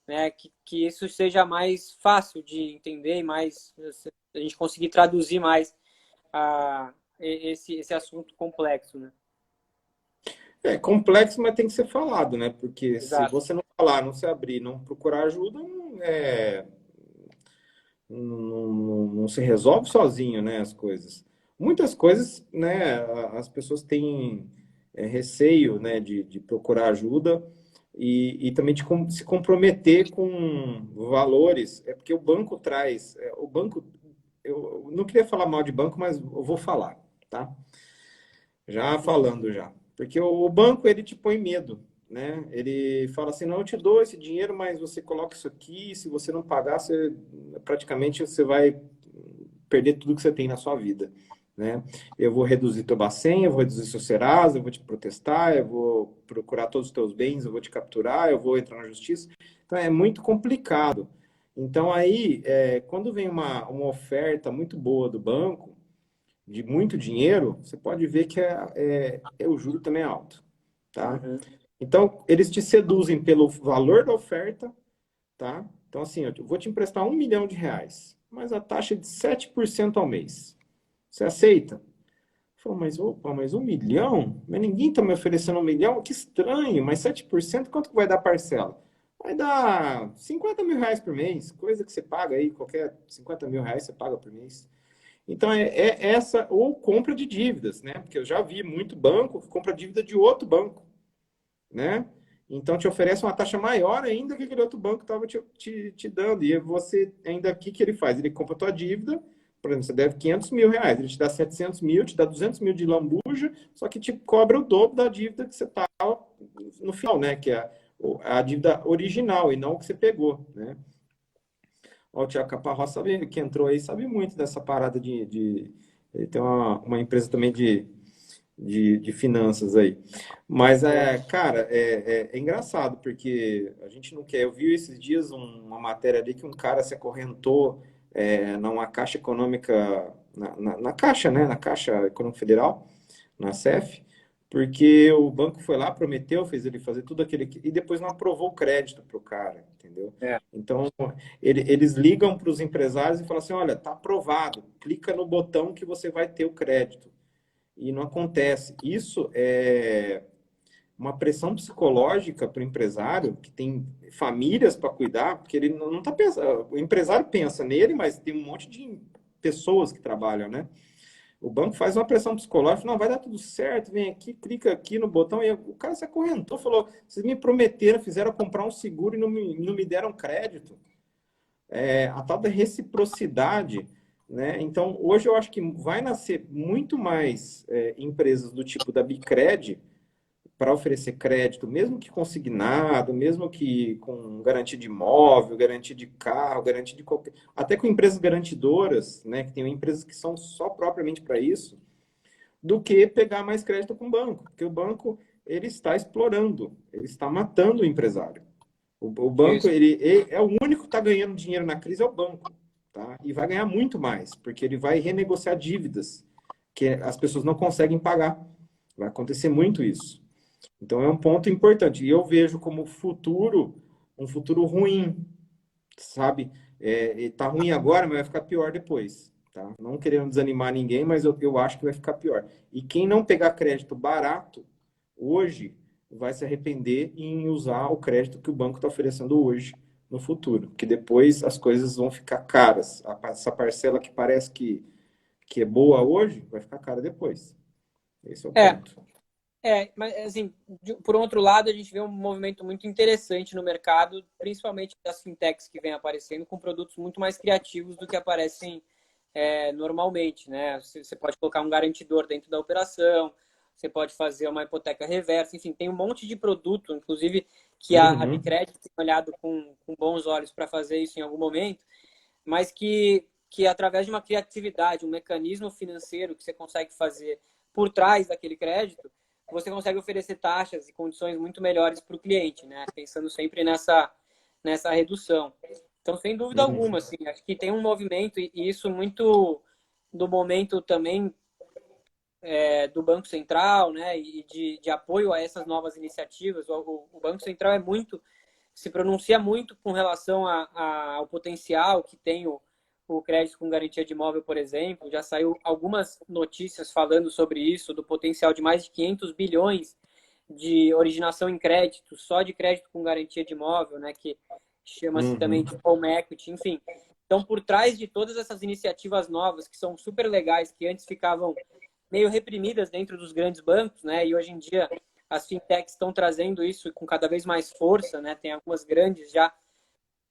né? Que isso seja mais fácil de entender e mais a gente conseguir traduzir mais esse assunto complexo, né? É complexo, mas tem que ser falado, né? Porque se Exato. você não falar, não se abrir, não procurar ajuda, não se resolve sozinho, né? As coisas. Muitas coisas, né? As pessoas têm receio, né? De procurar ajuda e também de se comprometer com valores. É porque o banco traz, o banco. Eu não queria falar mal de banco, mas eu vou falar, tá? Já falando já. Porque o banco, ele te põe medo, né? Ele fala assim, não, eu te dou esse dinheiro, mas você coloca isso aqui, se você não pagar, praticamente você vai perder tudo que você tem na sua vida, né? Eu vou reduzir teu Bacen, eu vou reduzir seu Serasa, eu vou te protestar, eu vou procurar todos os teus bens, eu vou te capturar, eu vou entrar na justiça. Então, é muito complicado. Então, aí, quando vem uma oferta muito boa do banco, de muito dinheiro, você pode ver que o juro também é alto, tá? Uhum. Então, eles te seduzem pelo valor da oferta, tá? Então, assim, eu vou te emprestar 1 milhão de reais, mas a taxa é de 7% ao mês. Você aceita? Falou, mas, opa, mas 1 milhão? Mas ninguém está me oferecendo 1 milhão? Que estranho, mas 7%, quanto que vai dar parcela? Vai dar 50 mil reais por mês, coisa que você paga aí, qualquer 50 mil reais você paga por mês. Então, é essa, ou compra de dívidas, né? Porque eu já vi muito banco que compra dívida de outro banco, né? Então, te oferece uma taxa maior ainda que aquele outro banco estava te dando. E você, ainda aqui, que ele faz? Ele compra a tua dívida, por exemplo, você deve 500 mil reais, ele te dá 700 mil, te dá 200 mil de lambuja, só que te cobra o dobro da dívida que você estava no final, né? Que é a dívida original e não o que você pegou, né? Ó, o Tiago Caparrós sabe, que entrou aí, sabe muito dessa parada ele tem uma empresa também de finanças aí. Mas, cara, é engraçado, porque a gente não quer. Eu vi esses dias uma matéria ali que um cara se acorrentou numa caixa econômica, na Caixa, né? Na Caixa Econômica Federal, na CEF, porque o banco foi lá, prometeu, fez ele fazer tudo aquele. E depois não aprovou o crédito para o cara, entendeu? É. Então, eles ligam para os empresários e falam assim: olha, tá aprovado, clica no botão que você vai ter o crédito. E não acontece. Isso é uma pressão psicológica para o empresário, que tem famílias para cuidar, porque ele não está pensando. O empresário pensa nele, mas tem um monte de pessoas que trabalham, né? O banco faz uma pressão psicológica, não, vai dar tudo certo, vem aqui, clica aqui no botão, e o cara se acorrentou, falou, vocês me prometeram, fizeram comprar um seguro e não me deram crédito. A tal da reciprocidade, né? Então, hoje eu acho que vai nascer muito mais empresas do tipo da Bicred para oferecer crédito, mesmo que consignado, mesmo que com garantia de imóvel, garantia de carro, garantia de qualquer... Até com empresas garantidoras, né? Que tem empresas que são só propriamente para isso, do que pegar mais crédito com o banco. Porque o banco, ele está explorando, ele está matando o empresário. O banco, Isso. ele é o único que está ganhando dinheiro na crise, é o banco. Tá? E vai ganhar muito mais, porque ele vai renegociar dívidas. que as pessoas não conseguem pagar. Vai acontecer muito isso. Então é um ponto importante. E eu vejo como futuro, um futuro ruim, sabe? Tá ruim agora, mas vai ficar pior depois, tá? Não querendo desanimar ninguém, mas eu acho que vai ficar pior. E quem não pegar crédito barato hoje vai se arrepender em usar o crédito que o banco está oferecendo hoje no futuro, porque depois as coisas vão ficar caras. Essa parcela que parece que é boa hoje vai ficar cara depois. Esse é o É, ponto. mas assim, por outro lado, a gente vê um movimento muito interessante no mercado, principalmente das fintechs que vem aparecendo com produtos muito mais criativos do que aparecem normalmente, né? Você pode colocar um garantidor dentro da operação, você pode fazer uma hipoteca reversa, enfim, tem um monte de produto, inclusive que a Uhum, Bicred tem olhado com bons olhos para fazer isso em algum momento, mas que através de uma criatividade, um mecanismo financeiro que você consegue fazer por trás daquele crédito, você consegue oferecer taxas e condições muito melhores para o cliente, né? Pensando sempre nessa redução. Então, sem dúvida uhum, alguma, assim, acho que tem um movimento, e isso muito do momento também do Banco Central, né, e de apoio a essas novas iniciativas. O Banco Central se pronuncia muito com relação ao potencial que tem o crédito com garantia de imóvel, por exemplo. Já saiu algumas notícias falando sobre isso, do potencial de mais de 500 bilhões de originação em crédito, só de crédito com garantia de imóvel, né, que chama-se também uhum, de home equity, enfim. Então, por trás de todas essas iniciativas novas, que são super legais, que antes ficavam meio reprimidas dentro dos grandes bancos, né, e hoje em dia as fintechs estão trazendo isso com cada vez mais força, né, tem algumas grandes já,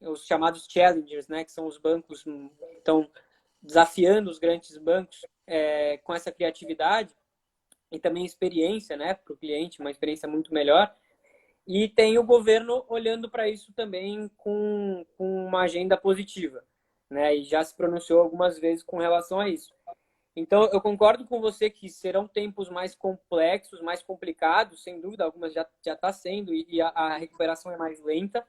os chamados challengers, né, que são os bancos que estão desafiando os grandes bancos com essa criatividade e também experiência, né, para o cliente, uma experiência muito melhor. E tem o governo olhando para isso também com uma agenda positiva, né, e já se pronunciou algumas vezes com relação a isso. Então, eu concordo com você que serão tempos mais complexos, mais complicados, sem dúvida, algumas já está sendo, e a recuperação é mais lenta,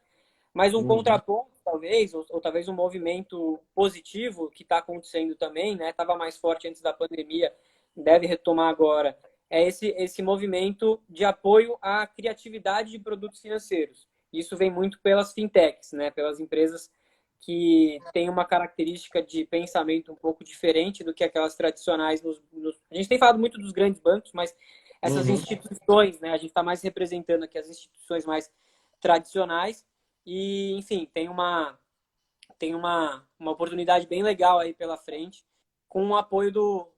mas um uhum. contraponto, talvez, ou talvez um movimento positivo que está acontecendo também, né? Estava mais forte antes da pandemia, deve retomar agora, é esse movimento de apoio à criatividade de produtos financeiros. Isso vem muito pelas fintechs, né? Pelas empresas que têm uma característica de pensamento um pouco diferente do que aquelas tradicionais. A gente tem falado muito dos grandes bancos, mas essas Uhum. instituições, né? A gente está mais representando aqui as instituições mais tradicionais e, enfim, tem uma oportunidade bem legal aí pela frente, com o apoio do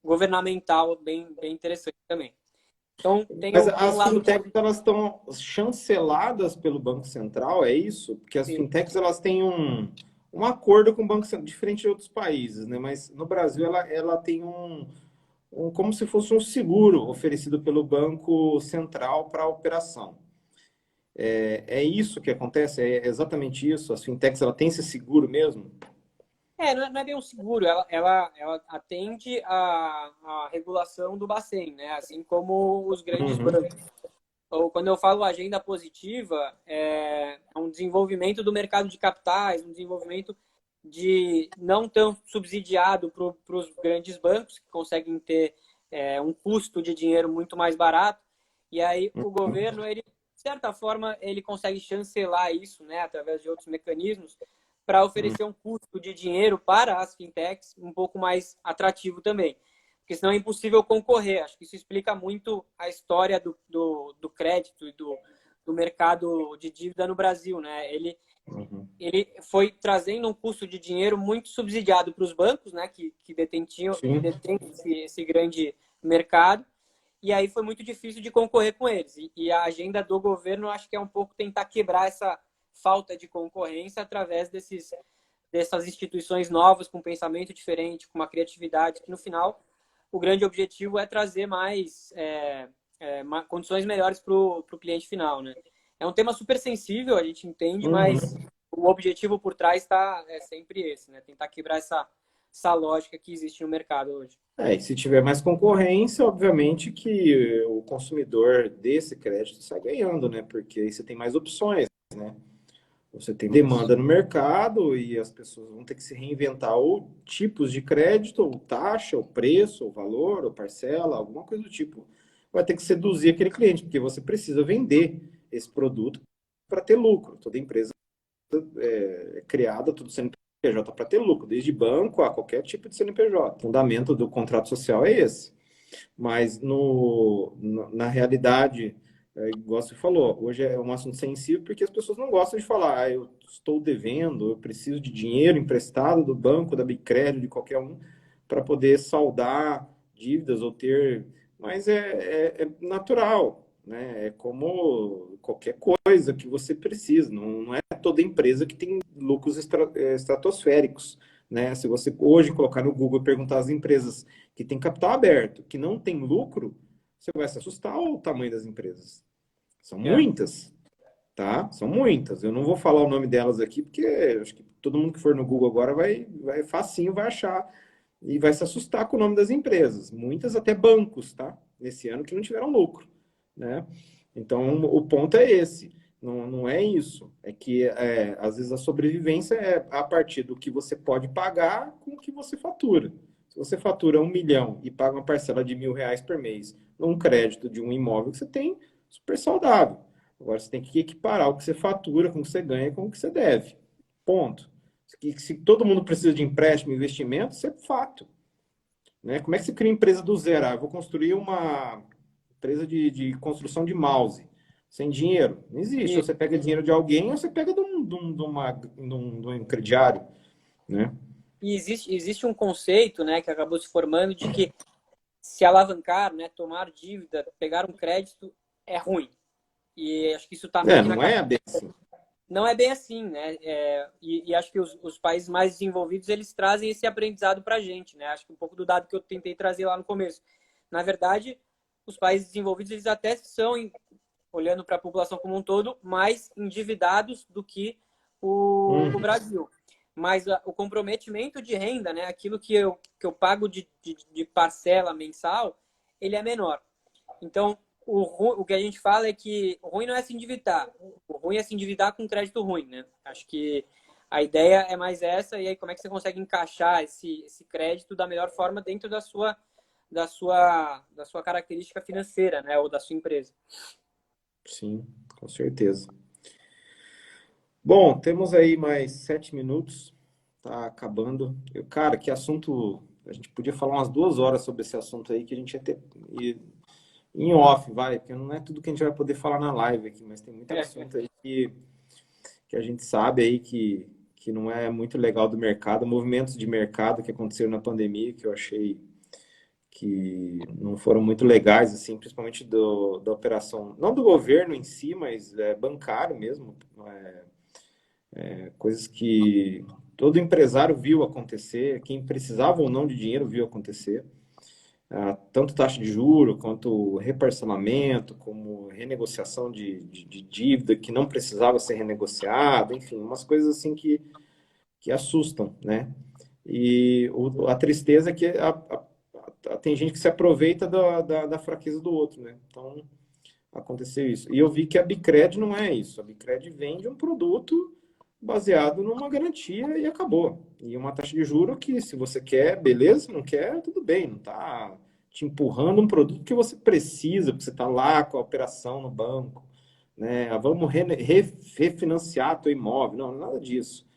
governamental bem interessante também. Então, Mas tem um as lado fintechs positivo. elas estão chanceladas pelo Banco Central, é isso? Porque as fintechs elas têm um acordo com o Banco Central, diferente de outros países, né? Mas no Brasil ela tem como se fosse um seguro oferecido pelo Banco Central para a operação. É isso que acontece? É exatamente isso? As fintechs ela tem esse seguro mesmo? Não é bem um seguro, ela atende a regulação do Bacen, né? Assim como os grandes Uhum, bancos. Ou quando eu falo agenda positiva, é um desenvolvimento do mercado de capitais, um desenvolvimento de não tão subsidiado para os grandes bancos, que conseguem ter um custo de dinheiro muito mais barato. E aí o governo, ele, de certa forma, ele consegue chancelar isso, né, através de outros mecanismos, para uhum, oferecer um custo de dinheiro para as fintechs um pouco mais atrativo também, porque senão é impossível concorrer. Acho que isso explica muito a história do crédito e do mercado de dívida no Brasil, né? uhum. Ele foi trazendo um custo de dinheiro muito subsidiado para os bancos, né, que Sim. detêm esse grande mercado, e aí foi muito difícil de concorrer com eles. E a agenda do governo, acho que é um pouco tentar quebrar essa falta de concorrência através dessas instituições novas, com um pensamento diferente, com uma criatividade, que no final o grande objetivo é trazer condições melhores para o cliente final, né? É um tema super sensível, a gente entende, mas Uhum. o objetivo por trás é sempre esse, né? Tentar quebrar essa lógica que existe no mercado hoje. E se tiver mais concorrência, obviamente que o consumidor desse crédito sai ganhando, né? Porque aí você tem mais opções, né? Você tem demanda no mercado e as pessoas vão ter que se reinventar ou tipos de crédito, ou taxa, ou preço, ou valor, ou parcela, alguma coisa do tipo. Vai ter que seduzir aquele cliente, porque você precisa vender esse produto para ter lucro. Toda empresa é criada, tudo CNPJ para ter lucro, desde banco a qualquer tipo de CNPJ. O fundamento do contrato social é esse. Mas na realidade, igual você falou, hoje é um assunto sensível porque as pessoas não gostam de falar, eu estou devendo, eu preciso de dinheiro emprestado do banco, da Bicred, de qualquer um, para poder saldar dívidas ou ter. Mas é natural, né? É como qualquer coisa que você precisa. Não é toda empresa que tem lucros estratosféricos. Né? Se você hoje colocar no Google e perguntar às empresas que têm capital aberto, que não tem lucro, você vai se assustar o tamanho das empresas. São É. muitas, tá? São muitas. Eu não vou falar o nome delas aqui, porque acho que todo mundo que for no Google agora vai facinho, vai achar e vai se assustar com o nome das empresas. Muitas até bancos, tá? Nesse ano que não tiveram lucro, né? Então, o ponto é esse. Não é isso. É que, às vezes, a sobrevivência é a partir do que você pode pagar com o que você fatura. Se você fatura 1 milhão e paga uma parcela de R$ 1.000 por mês num crédito de um imóvel que você tem, super saudável. Agora, você tem que equiparar o que você fatura com o que você ganha com o que você deve. Ponto. Se todo mundo precisa de empréstimo, investimento, isso é fato. Né? Como é que você cria empresa do zero? Eu vou construir uma empresa de construção de mouse. Sem dinheiro? Não existe. Ou E, você pega dinheiro de alguém ou você pega de um crediário. Né? e existe um conceito, né, que acabou se formando de que se alavancar, né, tomar dívida, pegar um crédito é ruim. E acho que isso está meio que na Não é cabeça. bem assim. Não é bem assim, né? E acho que os países mais desenvolvidos, eles trazem esse aprendizado para a gente, né? Acho que um pouco do dado que eu tentei trazer lá no começo. Na verdade, os países desenvolvidos, eles até são, olhando para a população como um todo, mais endividados do que o Uhum. Brasil. Mas o comprometimento de renda, né? Aquilo que eu pago de parcela mensal, ele é menor. Então, o que a gente fala é que o ruim não é se endividar. O ruim é se endividar com crédito ruim, né? Acho que a ideia é mais essa, e aí como é que você consegue encaixar esse crédito da melhor forma dentro da sua característica financeira, né? Ou da sua empresa. Sim, com certeza. Bom, temos aí mais 7 minutos. Tá acabando. Cara, que assunto. A gente podia falar umas 2 horas sobre esse assunto aí, que a gente ia ter. Em off, vai, porque não é tudo que a gente vai poder falar na live aqui, mas tem muito assunto aí que a gente sabe aí que não é muito legal do mercado, movimentos de mercado que aconteceram na pandemia, que eu achei que não foram muito legais, assim, principalmente da operação, não do governo em si, mas bancário mesmo, coisas que todo empresário viu acontecer, quem precisava ou não de dinheiro viu acontecer. Tanto taxa de juro, quanto reparcelamento, como renegociação de dívida que não precisava ser renegociada, enfim, umas coisas assim que assustam, né? E a tristeza é que tem gente que se aproveita da fraqueza do outro, né? Então, aconteceu isso. E eu vi que a Bicred não é isso. A Bicred vende um produto baseado numa garantia e acabou. E uma taxa de juro que, se você quer, beleza, se não quer, tudo bem. Não está te empurrando um produto que você precisa, porque você está lá com a operação no banco. Né? Vamos refinanciar teu imóvel. Não, nada disso.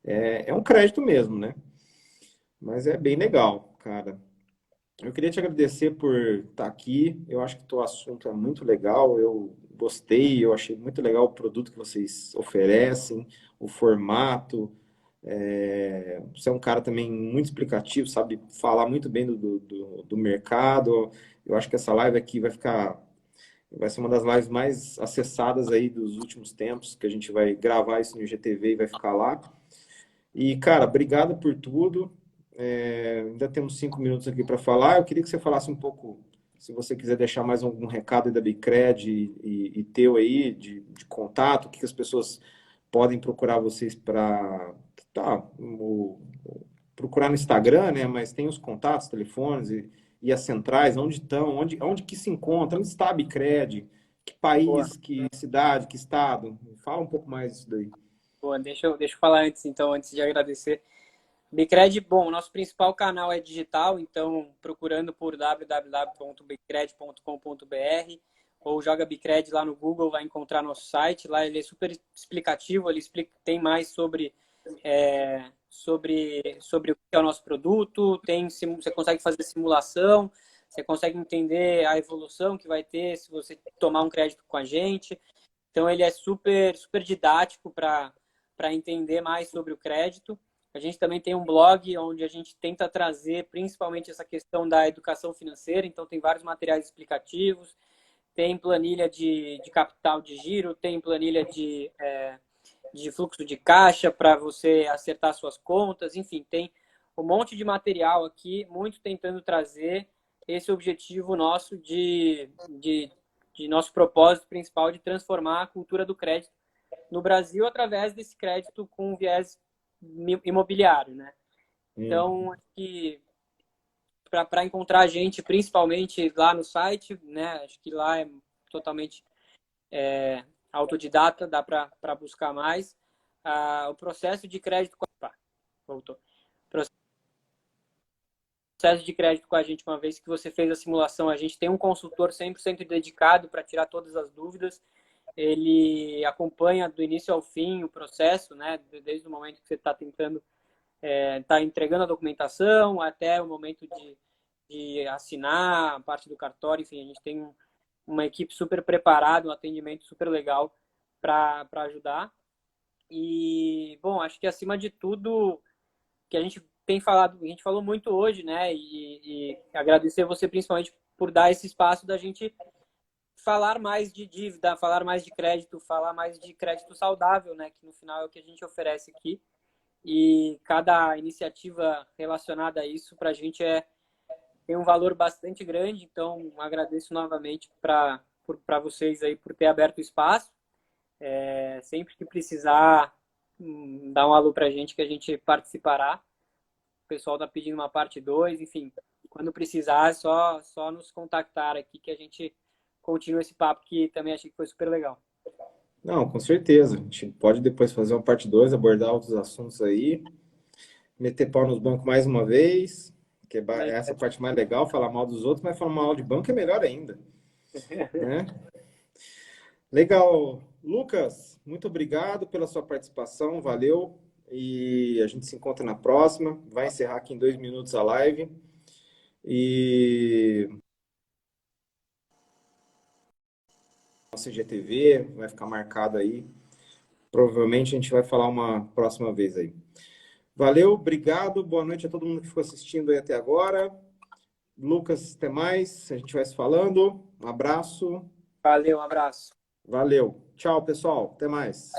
É um crédito mesmo, né? Mas é bem legal, cara. Eu queria te agradecer por estar aqui. Eu acho que o teu assunto é muito legal. Eu gostei, eu achei muito legal o produto que vocês oferecem, o formato. Você é um cara também muito explicativo, sabe falar muito bem do mercado. Eu acho que essa live aqui vai ser uma das lives mais acessadas aí dos últimos tempos, que a gente vai gravar isso no IGTV e vai ficar lá. E, cara, obrigado por tudo. Ainda temos 5 minutos aqui para falar. Eu queria que você falasse um pouco, se você quiser deixar mais algum recado aí da Bicred e teu aí, de contato, o que as pessoas podem procurar vocês para. Tá, procurar no Instagram, né? Mas tem os contatos, telefones e as centrais, onde estão, onde que se encontra, onde está a Bicred, que Boa. país, que cidade, que estado. Fala um pouco mais disso daí. Boa, deixa eu falar antes, então, antes de agradecer. Bicred, bom, nosso principal canal é digital, então procurando por www.bicred.com.br ou joga Bicred lá no Google, vai encontrar nosso site. Lá ele é super explicativo, ele explica, tem mais sobre o que é o nosso produto, você consegue fazer simulação, você consegue entender a evolução que vai ter se você tomar um crédito com a gente. Então ele é super didático para entender mais sobre o crédito. A gente também tem um blog onde a gente tenta trazer principalmente essa questão da educação financeira, então tem vários materiais explicativos, tem planilha de capital de giro, tem planilha de fluxo de caixa para você acertar suas contas, enfim, tem um monte de material aqui, muito tentando trazer esse objetivo nosso de nosso propósito principal de transformar a cultura do crédito no Brasil através desse crédito com viés imobiliário, né? Então, acho que para encontrar a gente, principalmente lá no site, né? Acho que lá é totalmente autodidata, dá para buscar mais. O processo de crédito... Opa, voltou. Processo de crédito com a gente, uma vez que você fez a simulação, a gente tem um consultor 100% dedicado para tirar todas as dúvidas. Ele acompanha do início ao fim o processo, né? Desde o momento que você está tentando, está entregando a documentação até o momento de assinar a parte do cartório. Enfim, a gente tem uma equipe super preparada, um atendimento super legal para ajudar. E, bom, acho que acima de tudo que a gente tem falado, a gente falou muito hoje, né? E agradecer você principalmente por dar esse espaço da gente falar mais de dívida, falar mais de crédito, falar mais de crédito saudável, né? Que no final é o que a gente oferece aqui. E cada iniciativa relacionada a isso para a gente tem um valor bastante grande. Então, agradeço novamente para vocês aí por ter aberto o espaço. Sempre que precisar, dá um alô para a gente participará. O pessoal está pedindo uma parte 2, enfim, quando precisar, é só nos contactar aqui que a gente continua esse papo que também achei que foi super legal. Não, com certeza. A gente pode depois fazer uma parte 2, abordar outros assuntos aí, meter pau nos bancos mais uma vez, que é essa parte mais legal, falar mal dos outros, mas falar mal de banco é melhor ainda, né? Legal. Lucas, muito obrigado pela sua participação, valeu. E a gente se encontra na próxima. Vai encerrar aqui em 2 minutos a live. E nossa IGTV vai ficar marcado aí. Provavelmente a gente vai falar uma próxima vez aí. Valeu, obrigado. Boa noite a todo mundo que ficou assistindo aí até agora. Lucas, até mais. A gente vai se falando. Um abraço. Valeu, um abraço. Valeu. Tchau, pessoal. Até mais.